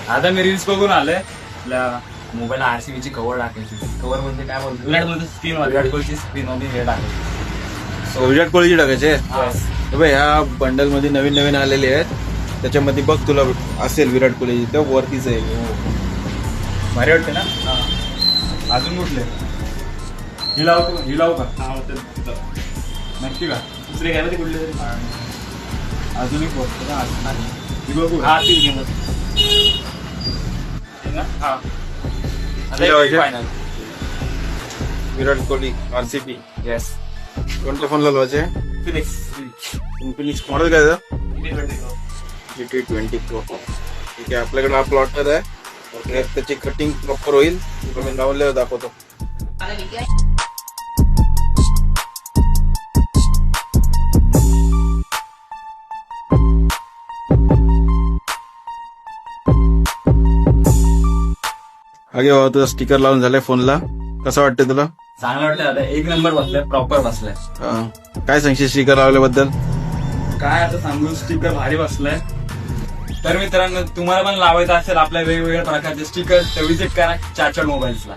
आता मी रील्स बघून आलोय आपल्या मोबाईल RCB ची कव्हर टाकायची. कव्हर म्हणजे काय बोलतो, विराट कोहलीची स्क्रीन, विराट कोहलीची स्क्रीन मध्ये हे टाकायची. विराट कोहलीची टाकायचे. Yes. ह्या बंडल मध्ये नवीन नवीन आलेले आहेत, त्याच्यामध्ये बघ तुला असेल विराट कोहलीची, त्या वरतीच आहे. भारी वाटते ना. अजून कुठले ही लावू का? नक्की का? दुसरे काय कुठले तरी अजून एक वस्तू ना, ही बघू. हा ती घेऊन हा लावायचे? Final. Virat Kohli RCB. Yes. कोणत्या फोनला लावायचे? फिनिक्स इन्फिनिक्स मॉडेल काय GT20 Pro. ठीक आहे, आपल्याकडे हा प्लॉटर आहे. ओके, त्याची कटिंग प्रॉपर होईल. मी लावल्यावर दाखवतो. आगे बाबा, तुझा स्टिकर लावून झालाय फोनला. कसं वाटतंय तुला? चांगलं वाटलं आता. एक नंबर बसलाय, प्रॉपर बसलाय. काय सांगशील स्टिकर लावल्याबद्दल? काय आता सांगू, स्टिकर भारी बसलाय. तर मित्रांनो, तुम्हाला पण लावायचं असेल आपल्या वेगवेगळ्या प्रकारचे स्टिकर तर विजिट करा चार मोबाईल्सला.